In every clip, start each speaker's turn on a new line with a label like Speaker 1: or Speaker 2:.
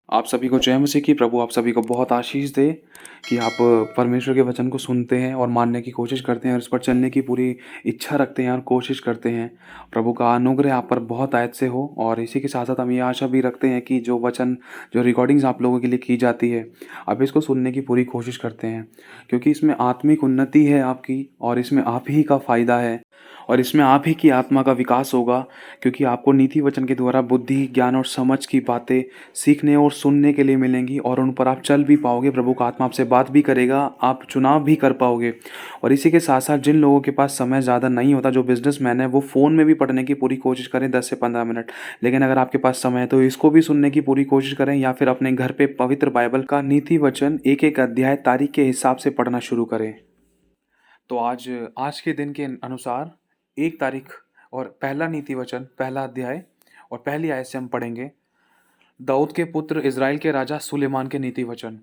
Speaker 1: आप सभी को जय मसीह की। प्रभु आप सभी को बहुत आशीष दे कि आप परमेश्वर के वचन को सुनते हैं और मानने की कोशिश करते हैं और इस पर चलने की पूरी इच्छा रखते हैं और कोशिश करते हैं। प्रभु का अनुग्रह आप पर बहुत आयत से हो। और इसी के साथ साथ हम ये आशा भी रखते हैं कि जो वचन जो रिकॉर्डिंग्स आप लोगों के लिए की जाती है, आप इसको सुनने की पूरी कोशिश करते हैं, क्योंकि इसमें आत्मिक उन्नति है आपकी और इसमें आप ही का फ़ायदा है और इसमें आप ही की आत्मा का विकास होगा, क्योंकि आपको नीति वचन के द्वारा बुद्धि, ज्ञान और समझ की बातें सीखने और सुनने के लिए मिलेंगी और उन पर आप चल भी पाओगे। प्रभु का आत्मा आपसे बात भी करेगा, आप चुनाव भी कर पाओगे। और इसी के साथ साथ जिन लोगों के पास समय ज़्यादा नहीं होता, जो बिजनेसमैन है, वो फ़ोन में भी पढ़ने की पूरी कोशिश करें 10 से 15 मिनट। लेकिन अगर आपके पास समय है तो इसको भी सुनने की पूरी कोशिश करें, या फिर अपने घर पे पवित्र बाइबल का नीति वचन एक एक अध्याय तारीख के हिसाब से पढ़ना शुरू करें। तो आज आज के दिन के अनुसार 1 तारीख और पहला नीति वचन, पहला अध्याय और पहली आयत से हम पढ़ेंगे। दाऊद के पुत्र इज़राइल के राजा सुलेमान के नीति वचन।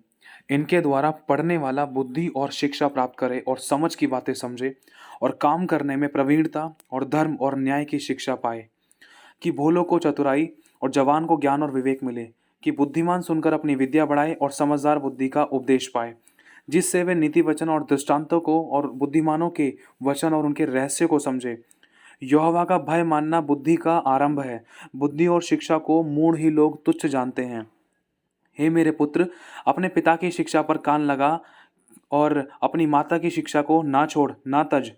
Speaker 1: इनके द्वारा पढ़ने वाला बुद्धि और शिक्षा प्राप्त करे और समझ की बातें समझे और काम करने में प्रवीणता और धर्म और न्याय की शिक्षा पाए, कि भोलों को चतुराई और जवान को ज्ञान और विवेक मिले, कि बुद्धिमान सुनकर अपनी विद्या बढ़ाए और समझदार बुद्धि का उपदेश पाए, जिससे वे नीति वचन और दृष्टांतों को और बुद्धिमानों के वचन और उनके रहस्य को समझे। यहोवा का भय मानना बुद्धि का आरंभ है, बुद्धि और शिक्षा को मूढ़ ही लोग तुच्छ जानते हैं। हे मेरे पुत्र, अपने पिता की शिक्षा पर कान लगा और अपनी माता की शिक्षा को ना छोड़ ना तज,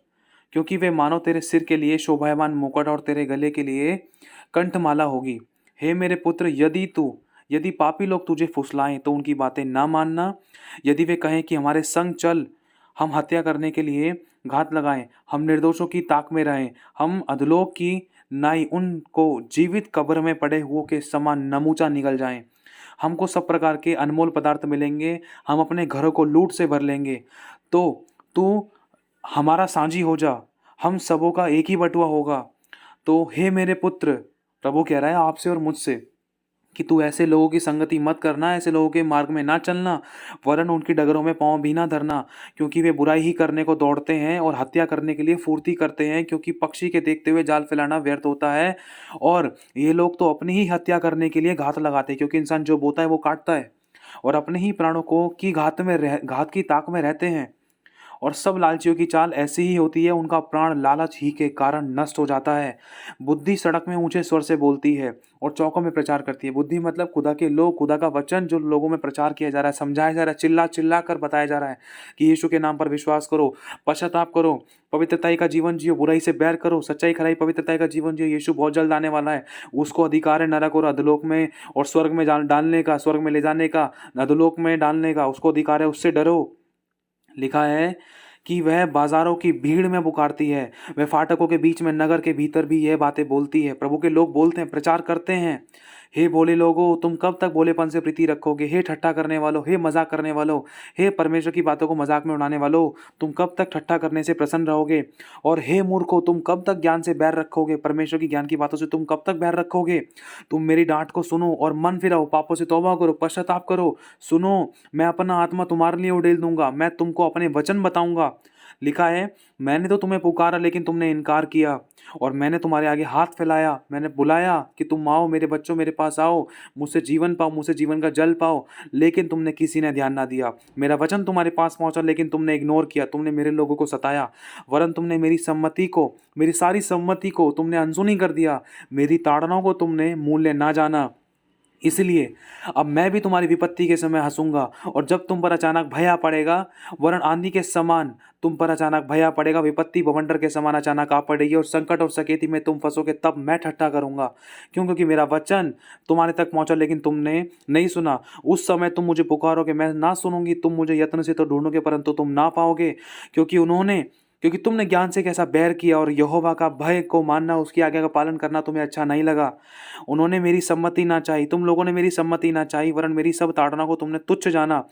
Speaker 1: क्योंकि वे मानो तेरे सिर के लिए शोभायमान मुकुट और तेरे गले के लिए कंठमाला होगी। हे मेरे पुत्र, यदि पापी लोग तुझे फुसलाएं तो उनकी बातें ना मानना। यदि वे कहें कि हमारे संग चल, हम हत्या करने के लिए घात लगाएं, हम निर्दोषों की ताक में रहें, हम अधलोक की नाई उनको जीवित कब्र में पड़े हुओं के समान नमूचा निगल जाएं। हमको सब प्रकार के अनमोल पदार्थ मिलेंगे, हम अपने घरों को लूट से भर लेंगे। तो तू हमारा साझी हो जा, हम सबों का एक ही बटुआ होगा। तो हे मेरे पुत्र, प्रभु कह रहा है आपसे और मुझसे कि तू ऐसे लोगों की संगति मत करना, ऐसे लोगों के मार्ग में ना चलना, वरन उनकी डगरों में पाँव भी ना धरना, क्योंकि वे बुराई ही करने को दौड़ते हैं और हत्या करने के लिए फुर्ती करते हैं, क्योंकि पक्षी के देखते हुए जाल फैलाना व्यर्थ होता है। और ये लोग तो अपनी ही हत्या करने के लिए घात लगाते हैं, क्योंकि इंसान जो बोता है वो काटता है, और अपने ही प्राणों को की घात की ताक में रहते हैं। और सब लालचियों की चाल ऐसी ही होती है, उनका प्राण लालच ही के कारण नष्ट हो जाता है। बुद्धि सड़क में ऊंचे स्वर से बोलती है और चौकों में प्रचार करती है। बुद्धि मतलब खुदा के लोग, खुदा का वचन जो लोगों में प्रचार किया जा रहा है, समझाया जा रहा है, चिल्ला चिल्ला कर बताया जा रहा है कि यीशु के नाम पर विश्वास करो, पश्चाताप करो, पवित्रताई का जीवन जियो, बुराई से बैर करो, सच्चाई खराई पवित्रताई का जीवन जियो, यीशु बहुत जल्द आने वाला है, उसको अधिकार है नरक और अधलोक में और स्वर्ग में डालने का, स्वर्ग में ले जाने का, अधलोक में डालने का, उसको अधिकार है, उससे डरो। लिखा है कि वह बाजारों की भीड़ में पुकारती है, वह फाटकों के बीच में नगर के भीतर भी यह बातें बोलती है। प्रभु के लोग बोलते हैं, प्रचार करते हैं। हे भोले लोगों, तुम कब तक भोलेपन से प्रीति रखोगे? हे ठट्ठा करने वालों, हे मजाक करने वालों, हे परमेश्वर की बातों को मजाक में उड़ाने वालों, तुम कब तक ठट्ठा करने से प्रसन्न रहोगे? और हे मूर्खों, तुम कब तक ज्ञान से बैर रखोगे? परमेश्वर की ज्ञान की बातों से तुम कब तक बैर रखोगे? तुम मेरी डांट को सुनो और मन फिराओ, पापों से तौबा करो, पश्चाताप करो। सुनो, मैं अपना आत्मा तुम्हारे लिए उड़ेल दूंगा, मैं तुमको अपने वचन बताऊंगा। लिखा है, मैंने तो तुम्हें पुकारा लेकिन तुमने इनकार किया, और मैंने तुम्हारे आगे हाथ फैलाया, मैंने बुलाया कि तुम आओ मेरे बच्चों, मेरे पास आओ, मुझसे जीवन पाओ, मुझसे जीवन का जल पाओ, लेकिन तुमने किसी ने ध्यान ना दिया। मेरा वचन तुम्हारे पास पहुंचा लेकिन तुमने इग्नोर किया, तुमने मेरे लोगों को सताया, वरन तुमने मेरी सम्मति को, मेरी सारी सम्मति को तुमने अनसुनी कर दिया, मेरी ताड़नाओं को तुमने मूल्य ना जाना। इसलिए अब मैं भी तुम्हारी विपत्ति के समय हंसूंगा, और जब तुम पर अचानक भय आ पड़ेगा, वरन आंधी के समान तुम पर अचानक भय आ पड़ेगा, विपत्ति बवंडर के समान अचानक आ पड़ेगी, और संकट और सकेती में तुम फंसोगे, तब मैं ठट्ठा करूंगा। क्योंकि मेरा वचन तुम्हारे तक पहुंचा लेकिन तुमने नहीं सुना। उस समय तुम मुझे पुकारोगे, मैं ना सुनूंगी, तुम मुझे यत्न से तो ढूंढोगे परंतु तुम ना पाओगे, क्योंकि तुमने ज्ञान से कैसा बैर किया, और यहोवा का भय को मानना, उसकी आज्ञा का पालन करना तुम्हें अच्छा नहीं लगा। उन्होंने मेरी सम्मति ना चाही, तुम लोगों ने मेरी सम्मति ना चाही, वरन मेरी सब ताड़ना को तुमने तुच्छ जाना।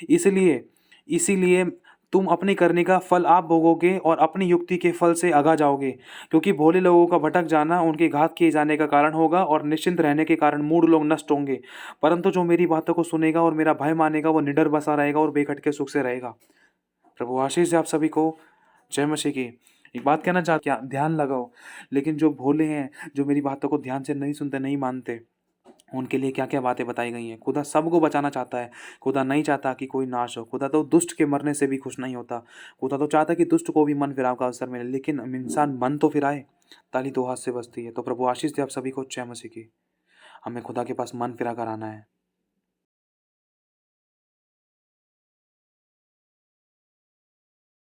Speaker 1: इसलिए इसीलिए तुम अपनी करने का फल आप भोगोगे और अपनी युक्ति के फल से आगा जाओगे, क्योंकि भोले लोगों का भटक जाना उनके घात किए जाने का कारण होगा, और निश्चिंत रहने के कारण मूढ़ लोग नष्ट होंगे। परंतु जो मेरी बातों को सुनेगा और मेरा भय मानेगा, वो निडर बसा रहेगा और बेखटके सुख से रहेगा। प्रभु आशीष से आप सभी को। जय मसीह की। एक बात कहना चाहते हैं, ध्यान लगाओ, लेकिन जो भोले हैं, जो मेरी बातों को ध्यान से नहीं सुनते, नहीं मानते, उनके लिए क्या-क्या बातें बताई गई हैं। खुदा सबको बचाना चाहता है, खुदा नहीं चाहता कि कोई नाश हो, खुदा तो दुष्ट के मरने से भी खुश नहीं होता। खुदा तो चाहता है कि दुष्ट को भी मन फिराव का अवसर मिले, लेकिन इंसान मन तो फिराए, ताली 2 हाथ से बजती है। तो प्रभु आशीष दे आप सभी को जय मसीह की। हमें खुदा के पास मन फिरा कर आना है।